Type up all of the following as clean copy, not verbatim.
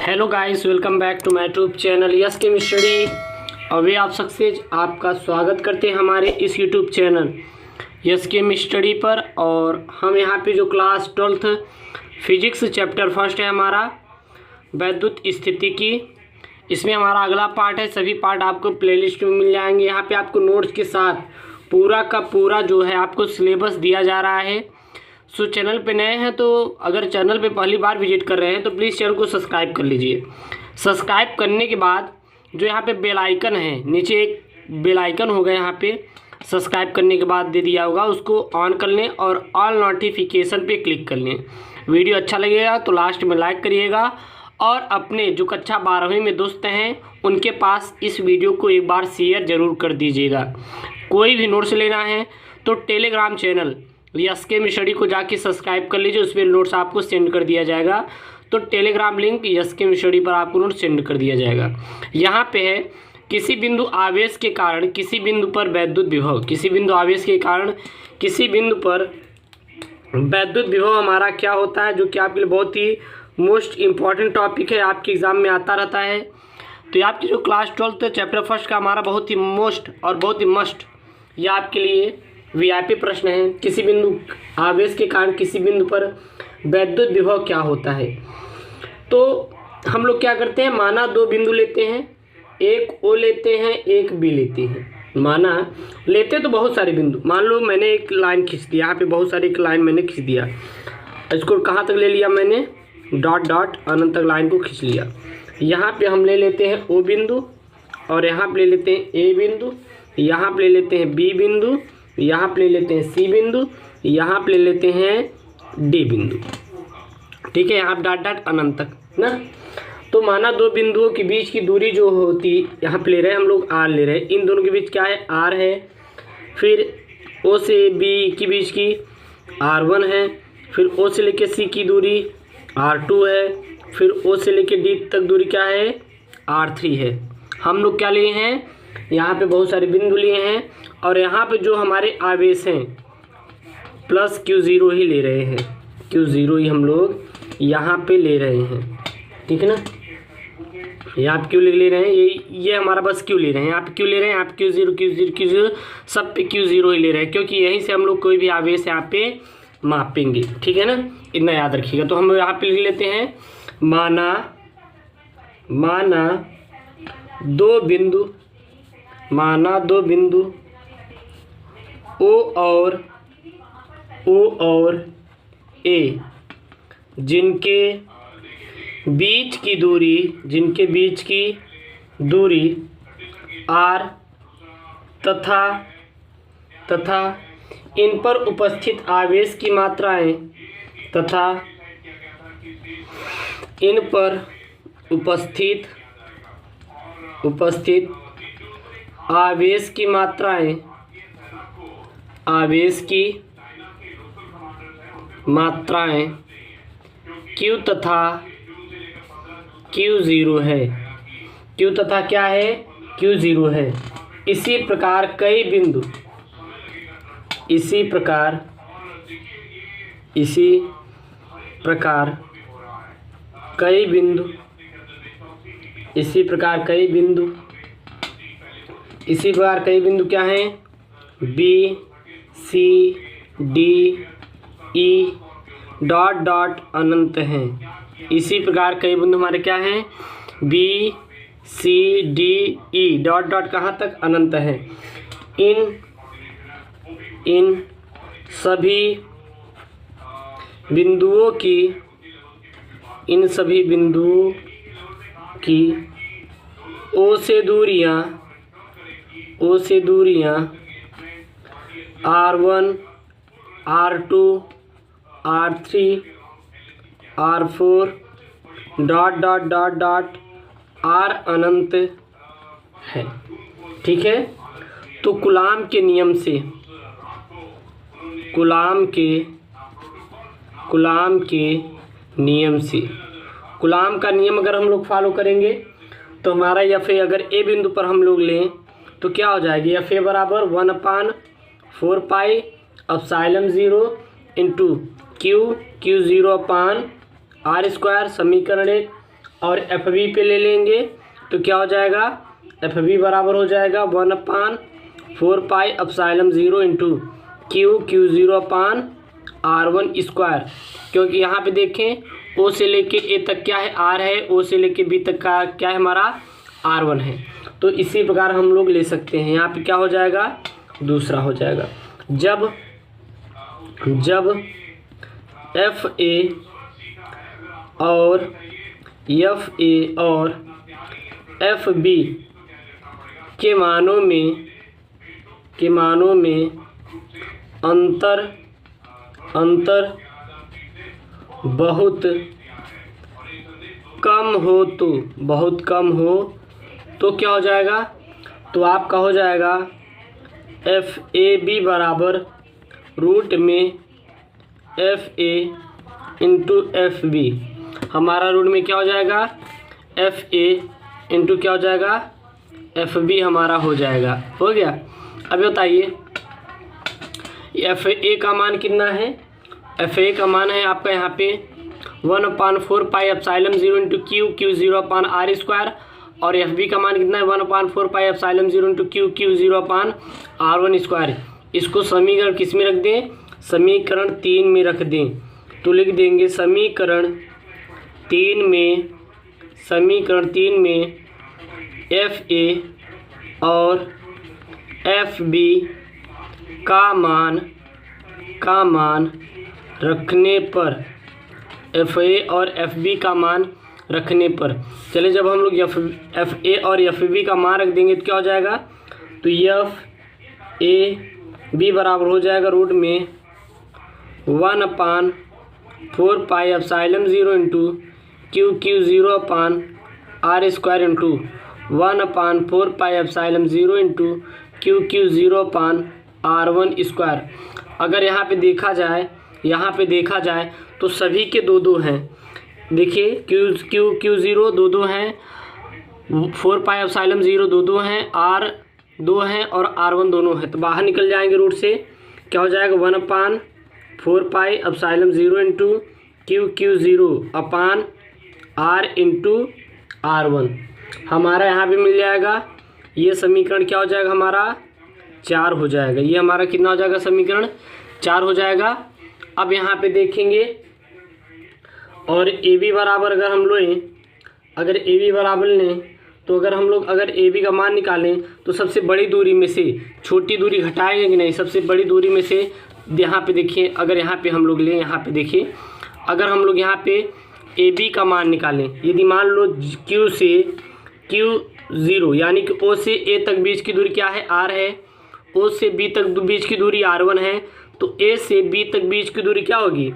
Hello guys, welcome back to my YouTube channel yes chemistry. और वे आप success आपका स्वागत करते हैं हमारे इस यूट्यूब चैनल यस केमिस्ट्री पर। और हम यहाँ पे जो class 12th physics chapter first है हमारा वैद्युत स्थिति की, इसमें हमारा अगला पार्ट है। सभी पार्ट आपको प्लेलिस्ट में मिल जाएंगे। यहाँ पे आपको नोट्स के साथ पूरा का पूरा जो है आपको सिलेबस दिया जा रहा है। सो चैनल पे नए हैं तो अगर चैनल पे पहली बार विजिट कर रहे हैं तो प्लीज़ चैनल को सब्सक्राइब कर लीजिए। सब्सक्राइब करने के बाद जो यहाँ पे बेल आइकन है, नीचे एक बेल आइकन होगा, यहाँ पे सब्सक्राइब करने के बाद दे दिया होगा, उसको ऑन कर लें और ऑल नोटिफिकेशन पे क्लिक कर लें। वीडियो अच्छा लगेगा तो लास्ट में लाइक करिएगा और अपने जो कक्षा 12वीं में दोस्त हैं उनके पास इस वीडियो को एक बार शेयर ज़रूर कर दीजिएगा। कोई भी नोट्स लेना है तो टेलीग्राम चैनल यस केमिस्ट्री को जाके सब्सक्राइब कर लीजिए, उसमें नोट्स आपको सेंड कर दिया जाएगा। तो टेलीग्राम लिंक यस केमिस्ट्री पर आपको नोट्स सेंड कर दिया जाएगा। यहाँ पे है किसी बिंदु आवेश के कारण किसी बिंदु पर वैद्युत विभव, किसी बिंदु आवेश के कारण किसी बिंदु पर वैद्युत विभव हमारा क्या होता है, जो कि आपके लिए बहुत ही मोस्ट इम्पॉर्टेंट टॉपिक है, आपके एग्ज़ाम में आता रहता है। तो ये आपकी जो क्लास 12th चैप्टर फर्स्ट का हमारा बहुत ही मोस्ट और बहुत ही मस्ट, ये आपके लिए वीआईपी प्रश्न है। किसी बिंदु आवेश के कारण किसी बिंदु पर वैद्युत विभव क्या होता है। तो हम लोग क्या करते हैं, माना दो बिंदु लेते हैं, एक ओ लेते हैं एक बी लेते हैं। माना लेते तो बहुत सारे बिंदु, मान लो मैंने एक लाइन खींच दिया, यहाँ पे बहुत सारी एक लाइन मैंने खींच दिया। इसको कहाँ तक ले लिया मैंने, डॉट डॉट अनंत तक लाइन को खींच लिया। यहाँ पे हम ले लेते हैं ओ बिंदु और यहाँ पे ले लेते हैं ए बिंदु, यहाँ पे ले लेते हैं बी बिंदु, यहाँ पे ले लेते हैं सी बिंदु, यहाँ पे ले लेते हैं डी बिंदु। ठीक है, यहाँ डॉट डॉट अनंत तक ना। तो माना दो बिंदुओं के बीच की दूरी जो होती, यहाँ पे ले रहे हैं हम लोग आर ले रहे हैं, इन दोनों के बीच क्या है, आर है। फिर ओ से बी के बीच की R1 है, फिर ओ से लेके सी की दूरी R2 है, फिर ओ से लेके डी तक दूरी क्या है, R3 है। हम लोग क्या लिए हैं, यहाँ पे बहुत सारे बिंदु लिए हैं और यहाँ पे जो हमारे आवेश हैं प्लस Q0 ही ले रहे हैं, Q0 ही हम लोग यहाँ पे ले रहे हैं। ठीक है ना, यहाँ पे क्यों ले रहे हैं, ये हमारा बस क्यों ले रहे हैं, यहाँ पे क्यों ले रहे हैं, यहाँ पे Q0 सब पे Q0 ही ले रहे हैं, क्योंकि यहीं से हम लोग कोई भी आवेश यहाँ पे मापेंगे। ठीक है ना, इतना याद रखिएगा। तो हम यहाँ पे लिख लेते हैं, माना दो बिंदु ओ और ए जिनके बीच की दूरी R तथा इन पर उपस्थित आवेश की मात्राएं तथा इन पर उपस्थित आवेश की मात्राएं Q तथा Q0 है, Q तथा क्या है, Q0 है। इसी प्रकार कई बिंदु क्या हैं, B C D E dot dot अनंत हैं। इसी प्रकार कई बिंदु हमारे क्या हैं, B C D E dot dot कहाँ तक, अनंत है। इन सभी बिंदुओं की O से दूरियाँ R1 R2 R3 R4 dot dot dot dot R अनंत है। ठीक है, तो कूलाम के कूलाम का नियम अगर हम लोग फॉलो करेंगे तो हमारा एफ ए अगर ए बिंदु पर हम लोग लें तो क्या हो जाएगी, एफ ए बराबर 1/4 पाई एप्सिलॉन 0 इंटू Q0 अपान R² समीकरण 1 और एफ बी पे ले लेंगे तो क्या हो जाएगा, एफ बी बराबर हो जाएगा 1/4 पाई epsilon 0 into Q 0/r1 square. क्योंकि यहाँ पे देखें ओ से लेके ए तक क्या है, आर है, ओ से लेके बी तक का क्या है हमारा, R1 है। तो इसी प्रकार हम लोग ले सकते हैं। यहाँ पे क्या हो जाएगा, दूसरा हो जाएगा जब एफ ए और एफ बी के मानों में अंतर बहुत कम हो तो क्या हो जाएगा, तो आपका हो जाएगा एफ ए बी बराबर रूट में F A into F B. हमारा रूट में क्या हो जाएगा, एफ ए इंटू क्या हो जाएगा, एफ बी हमारा हो जाएगा। हो गया। अब बताइए एफ ए का मान कितना है, एफ ए का मान है आपका यहाँ पे 1/4 पाई epsilon 0 into Q 0/r square, और एफ बी का मान कितना है 1/4 पाई epsilon 0 into Q 0/r1 square. इसको समीकरण किस में रख दें, समीकरण 3 में रख दें। तो लिख देंगे समीकरण 3 में एफ ए और एफ बी का मान रखने पर, एफ ए और एफ बी का मान रखने पर, चले जब हम लोग एफ ए और एफ बी का मान रख देंगे तो क्या हो जाएगा, तो एफ ए बी बराबर हो जाएगा रूट में 1/4 पाई epsilon 0 into Q 0/r square into 1/4 पाई epsilon 0 into Q 0/r1 square. अगर यहाँ पे देखा जाए तो सभी के दो हैं। देखिए क्यू 0 दो हैं, 4 पाई एप्सिलॉन 0 दो हैं, R 2 हैं और R1 दोनों हैं। तो बाहर निकल जाएंगे रूट से, क्या हो जाएगा 1/4 पाई epsilon 0 into Q 0/r into R1 हमारा यहाँ पे मिल जाएगा। ये समीकरण क्या हो जाएगा हमारा 4 हो जाएगा। ये हमारा कितना हो जाएगा, समीकरण 4 हो जाएगा। अब यहाँ पे देखेंगे और ए बी बराबर अगर हम लें, अगर ए बी बराबर लें तो अगर ए बी का मान निकालें तो सबसे बड़ी दूरी में से छोटी दूरी घटाएंगे कि नहीं, सबसे बड़ी दूरी में से यहाँ पे देखिए, अगर यहाँ पे हम लोग लें, यहाँ पे देखिए अगर हम लोग यहाँ पे ए बी का मान निकालें, यदि मान लो क्यू से Q0 यानी कि ओ से ए तक बीच की दूरी क्या है, R है, ओ से बी तक बीच की दूरी R1 है, तो ए से बी तक बीच की दूरी क्या होगी,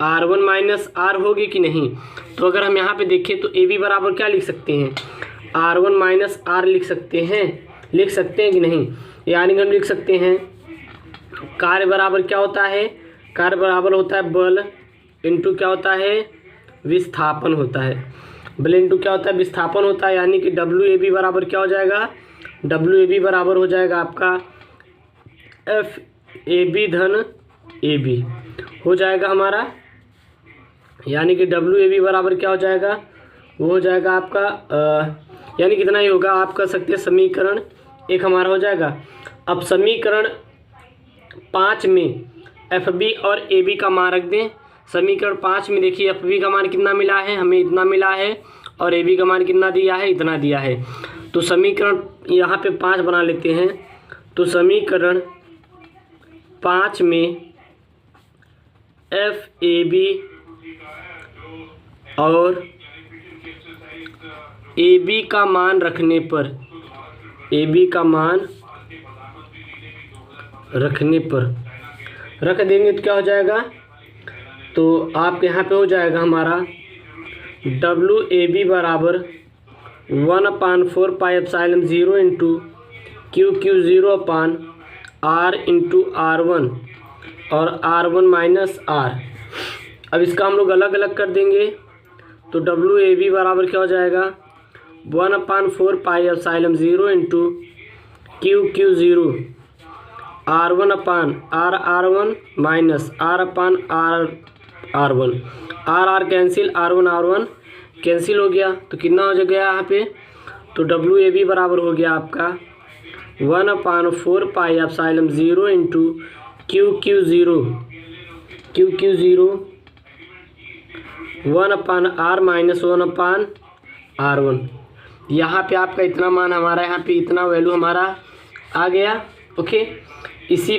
R1 माइनस R होगी कि नहीं। तो अगर हम यहाँ पे देखें तो ए बी बराबर क्या लिख सकते हैं, R1 माइनस R लिख सकते हैं कि नहीं। यानी कि हम लिख सकते हैं कार्य बराबर क्या होता है, कार्य बराबर होता है बल इंटू क्या होता है, विस्थापन होता है। बल इंटू क्या होता है, विस्थापन होता है। यानी कि डब्ल्यू ए बी बराबर क्या हो जाएगा, डब्ल्यू ए बी बराबर हो जाएगा आपका एफ ए बी धन ए बी हो जाएगा हमारा। यानी कि डब्ल्यू ए बी बराबर क्या हो जाएगा, वो हो जाएगा आपका यानी कितना ही होगा, आप कर सकते हैं समीकरण 1 हमारा हो जाएगा। अब समीकरण 5 में एफ बी और ए बी का मान रख दें। समीकरण 5 में देखिए एफ बी का मान कितना मिला है, हमें इतना मिला है, और ए बी का मान कितना दिया है, इतना दिया है। तो समीकरण यहाँ पे 5 बना लेते हैं। तो समीकरण 5 में एफ ए बी और ए बी का मान रखने पर, ए बी का मान रखने पर रख देंगे तो क्या हो जाएगा, तो आपके यहाँ पे हो जाएगा हमारा डब्ल्यू ए बी बराबर 1/4 पाई epsilon 0 into Q 0/r into R1 और R1 माइनस R। अब इसका हम लोग अलग अलग कर देंगे तो डब्ल्यू ए बी बराबर क्या हो जाएगा 1/4 पाई epsilon 0 into Q 0 R1 minus R/R1 R cancel R1 cancel हो गया, तो कितना हो गया यहाँ पे, तो डब्ल्यू ए बी बराबर हो गया आपका 1/4 पाई epsilon 0 into Q Q zero 1/r minus 1/r1। यहाँ पे आपका इतना मान हमारा, यहाँ पे इतना वैल्यू हमारा आ गया। ओके, इसी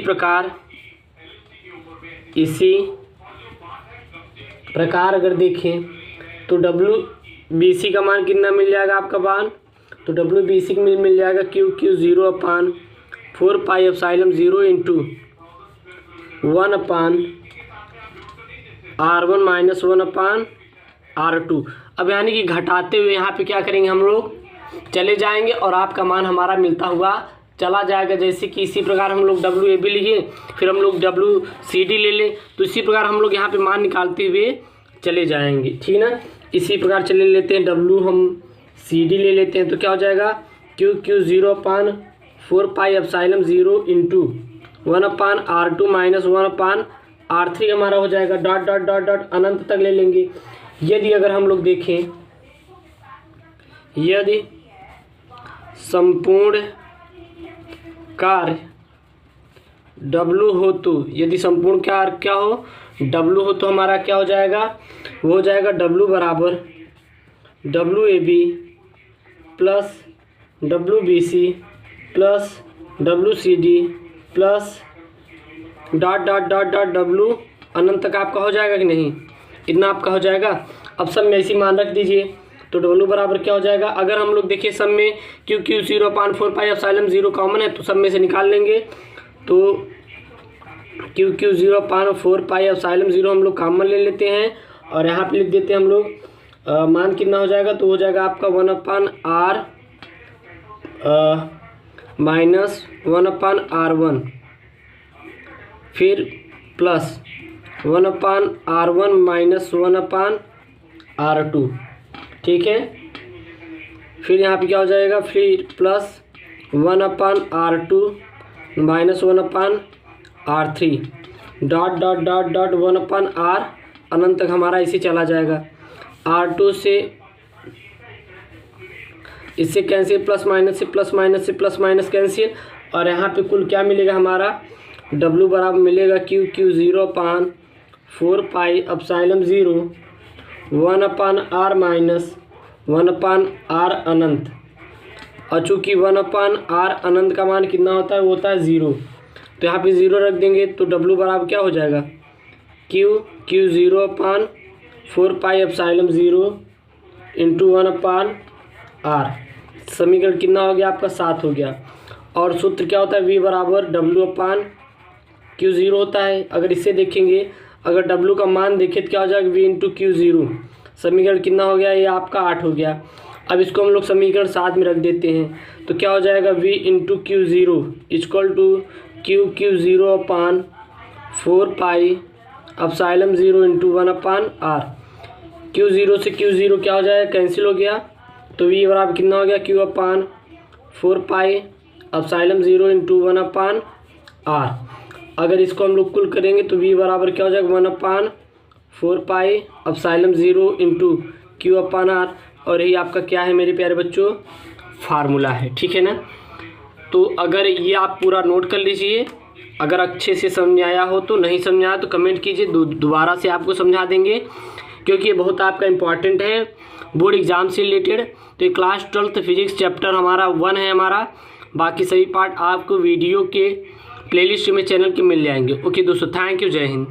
प्रकार अगर देखें तो डब्ल्यू बी सी का मान कितना मिल जाएगा आपका मान, तो डब्ल्यू बी सी मिल जाएगा Q 0/4 pi epsilon 0 into 1/r1 minus 1/r2। अब यानी कि घटाते हुए यहाँ पे क्या करेंगे, हम लोग चले जाएंगे और आपका मान हमारा मिलता हुआ चला जाएगा। जैसे कि इसी प्रकार हम लोग डब्ल्यू ए बी लिए, फिर हम लोग डब्ल्यू सी डी ले लें, तो इसी प्रकार हम लोग यहाँ पे मान निकालते हुए चले जाएंगे, ठीक ना। इसी प्रकार चले लेते हैं, डब्ल्यू हम सी डी ले लेते हैं, तो क्या हो जाएगा Q 0/4 pi epsilon 0 into 1/r2 minus 1/r3 हमारा हो जाएगा, डॉट डॉट डॉट डॉट अनंत तक ले लेंगे। यदि अगर हम लोग देखें, यदि संपूर्ण कार्य W हो तो, यदि संपूर्ण कार्य क्या हो, W हो, तो हमारा क्या हो जाएगा, वो हो जाएगा W बराबर WAB plus WBC plus WCD plus dot dot dot dot W अनंत तक आपका हो जाएगा कि नहीं, इतना आपका हो जाएगा। अब सब में ऐसी मान रख दीजिए, तो W बराबर क्या हो जाएगा, अगर हम लोग देखिए सब में क्यू 0/4 पाई एप्सिलॉन 0 कॉमन है, तो सब में से निकाल लेंगे, तो क्यू 0/4 पाई एप्सिलॉन 0 हम लोग कॉमन ले लेते हैं और यहाँ पे लिख देते हैं हम लोग मान कितना हो जाएगा, तो हो जाएगा आपका 1/r माइनस 1/r1 फिर प्लस 1/r1 माइनस 1/r2, ठीक है। फिर यहाँ पे क्या हो जाएगा, फिर plus 1/r2 minus 1/r3 dot dot dot dot 1/r अनंत तक हमारा इसे चला जाएगा। r2 से इससे कैंसिल, प्लस माइनस से प्लस माइनस से प्लस माइनस कैंसिल, और यहाँ पे कुल क्या मिलेगा हमारा, W बराबर मिलेगा Q 0/4 pi epsilon 0 1/r minus 1/r अनंत, और चूँकि 1/r अनंत का मान कितना होता है, वो होता है 0, तो यहाँ पे 0 रख देंगे, तो W बराबर क्या हो जाएगा Q 0/4 pi epsilon 0 into 1/r। समीकरण कितना हो गया आपका, 7 हो गया। और सूत्र क्या होता है, V बराबर W/Q0 होता है। अगर इससे देखेंगे, अगर W का मान देखें तो क्या हो जाएगा, V इंटू Q0। समीकरण कितना हो गया, ये आपका 8 हो गया। अब इसको हम लोग समीकरण 7 में रख देते हैं, तो क्या हो जाएगा, V into Q0 equal to Q 0/4 pi epsilon 0 into 1/r। Q0 से Q0 क्या हो जाएगा, कैंसिल हो गया, तो V बराबर कितना हो गया, Q/4 पाई एप्सिलॉन 0 इंटू 1/r। अगर इसको हम लोग कुल करेंगे तो V बराबर क्या हो जाएगा, 1/4 पाई एप्सिलॉन 0 इंटू Q/r, और यही आपका क्या है मेरे प्यारे बच्चों, फार्मूला है, ठीक है ना। तो अगर ये आप पूरा नोट कर लीजिए, अगर अच्छे से समझ आया हो तो, नहीं समझ आया तो कमेंट कीजिए, दोबारा से आपको समझा देंगे, क्योंकि ये बहुत आपका इम्पॉर्टेंट है बोर्ड एग्ज़ाम से रिलेटेड। तो ये क्लास 12th फिजिक्स चैप्टर हमारा 1 है हमारा, बाकी सभी पार्ट आपको वीडियो के प्लेलिस्ट में चैनल के मिल जाएंगे। ओके दोस्तों, थैंक यू, जय हिंद।